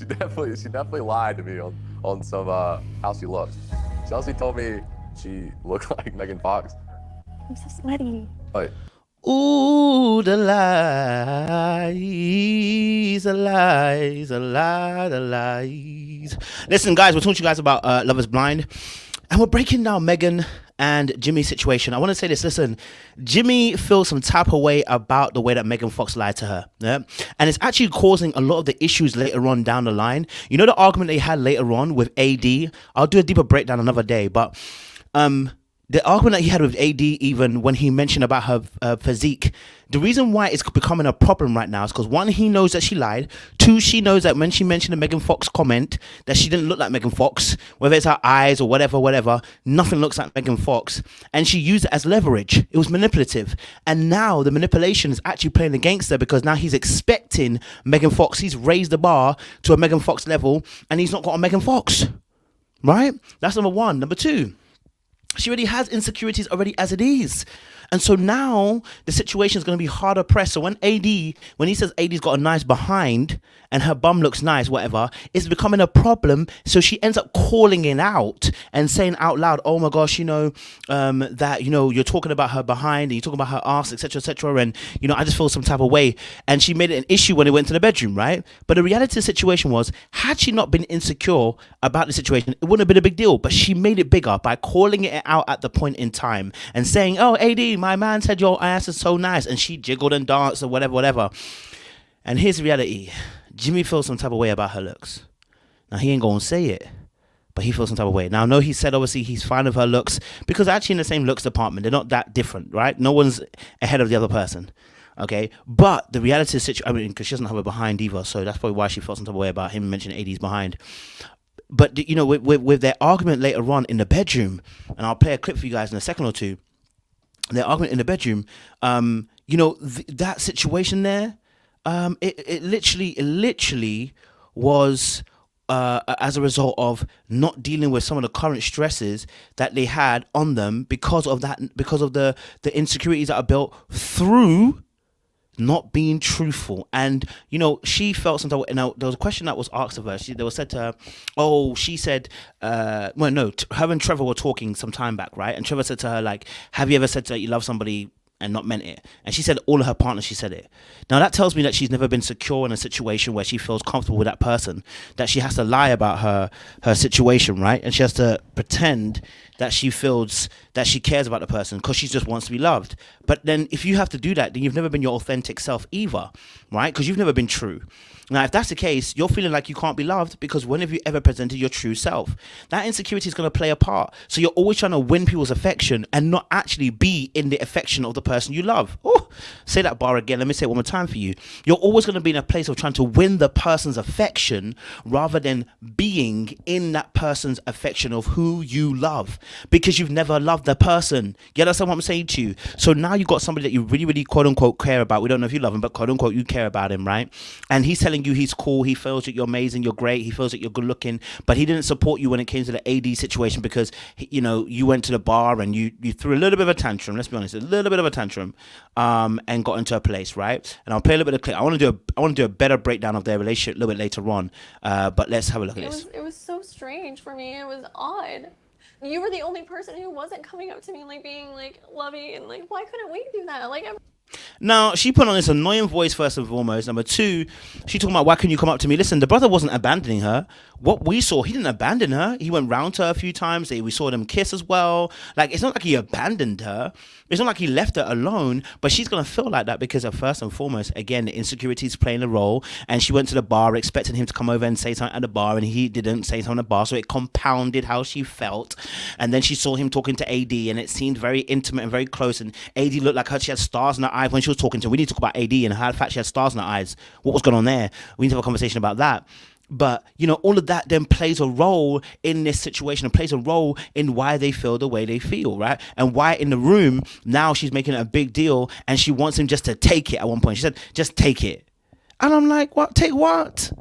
she definitely lied to me on some how she looks. Chelsea told me she looked like Megan Fox. I'm so sweaty. But Ooh, the lies, the lies, the lie, the lies. Listen, guys, we're talking to you guys about Love is Blind, and we're breaking down Megan and Jimmy's situation. I want to say this. Listen, Jimmy feels some type of way about the way that Megan Fox lied to her. Yeah? And it's actually causing a lot of the issues later on down the line. You know the argument they had later on with AD? I'll do a deeper breakdown another day, but the argument that he had with AD, even when he mentioned about her physique, the reason why it's becoming a problem right now is because, one, he knows that she lied. Two, she knows that when she mentioned the Megan Fox comment that she didn't look like Megan Fox, whether it's her eyes or whatever, nothing looks like Megan Fox. And she used it as leverage. It was manipulative. And now the manipulation is actually playing against her because now he's expecting Megan Fox. He's raised the bar to a Megan Fox level and he's not got a Megan Fox. Right? That's number one. Number two, she already has insecurities already as it is. And so now the situation is going to be harder pressed. So when he says AD's got a nice behind and her bum looks nice, whatever, it's becoming a problem. So she ends up calling it out and saying out loud, oh my gosh, that, you're talking about her behind and you're talking about her ass, etc., etc. And, I just feel some type of way. And she made it an issue when they went to the bedroom, right? But the reality of the situation was, had she not been insecure about the situation, it wouldn't have been a big deal. But she made it bigger by calling it out at the point in time and saying, oh, AD, my man said your ass is so nice. And she jiggled and danced or whatever. And here's the reality. Jimmy feels some type of way about her looks. Now, he ain't going to say it, but he feels some type of way. Now, I know he said, obviously, he's fine with her looks because actually in the same looks department, they're not that different, right? No one's ahead of the other person, okay? But the reality of the situation, because she doesn't have a behind either, so that's probably why she felt some type of way about him mentioning AD's behind. But, with their argument later on in the bedroom, and I'll play a clip for you guys in a second or two, their argument in the bedroom, that situation there, it literally was as a result of not dealing with some of the current stresses that they had on them because of the insecurities that are built through not being truthful. And she felt something. Now there was a question that was asked of her. They were said to her, oh, she said her and Trevor were talking some time back, right? And Trevor said to her, like, have you ever said that you love somebody and not meant it? And she said all of her partners, she said it. Now that tells me that she's never been secure in a situation where she feels comfortable with that person, that she has to lie about her situation, right? And she has to pretend that she feels that she cares about the person because she just wants to be loved. But then if you have to do that, then you've never been your authentic self either, right? Because you've never been true. Now, if that's the case, you're feeling like you can't be loved because when have you ever presented your true self? That insecurity is going to play a part. So you're always trying to win people's affection and not actually be in the affection of the person you love. Oh, say that bar again. Let me say it one more time for you. You're always going to be in a place of trying to win the person's affection rather than being in that person's affection of who you love, because you've never loved the person. You understand what I'm saying to you? So now you've got somebody that you really, really quote unquote care about. We don't know if you love him, but quote unquote you care about him, right? And he's telling you he's cool. He feels that you're amazing, you're great. He feels that you're good looking, but he didn't support you when it came to the AD situation because you went to the bar and you threw a little bit of a tantrum. Let's be honest, a little bit of a tantrum, and got into a place, right? And I'll play a little bit of clip. I want to do a better breakdown of their relationship a little bit later on. But let's have a look at this. It was so strange for me. It was odd. You were the only person who wasn't coming up to me like being like lovey and like, why couldn't we do that? Like, now, she put on this annoying voice first and foremost. Number two, she talking about, why can you come up to me? Listen, the brother wasn't abandoning her. What we saw, he didn't abandon her. He went round to her a few times. We saw them kiss as well. Like, it's not like he abandoned her. It's not like he left her alone, but she's going to feel like that because of, first and foremost, again, the insecurities playing a role. And she went to the bar expecting him to come over and say something at the bar, and he didn't say something at the bar, so it compounded how she felt. And then she saw him talking to AD, and it seemed very intimate and very close, and AD looked like she had stars in her eyes when she was talking to him. We need to talk about AD and how, in fact, she had stars in her eyes. What was going on there? We need to have a conversation about that. But, all of that then plays a role in this situation and plays a role in why they feel the way they feel, right? And why in the room, now she's making it a big deal and she wants him just to take it at one point. She said, just take it. And I'm like, what? Take what?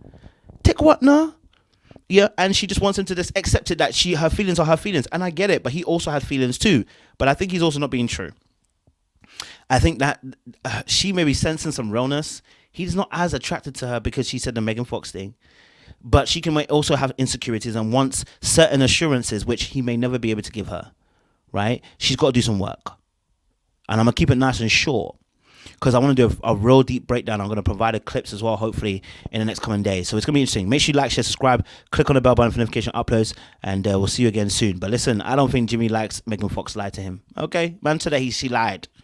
Take what now? Yeah, and she just wants him to just accept it that her feelings are her feelings. And I get it, but he also had feelings too. But I think he's also not being true. I think that she may be sensing some realness. He's not as attracted to her because she said the Megan Fox thing. but she can also have insecurities and wants certain assurances which he may never be able to give her, right? She's got to do some work. And I'm going to keep it nice and short because I want to do a real deep breakdown. I'm going to provide clips as well, hopefully, in the next coming days. So it's going to be interesting. Make sure you like, share, subscribe, click on the bell button for notification uploads, and we'll see you again soon. But listen, I don't think Jimmy likes Megan Fox lied to him. Okay? Man, today she lied.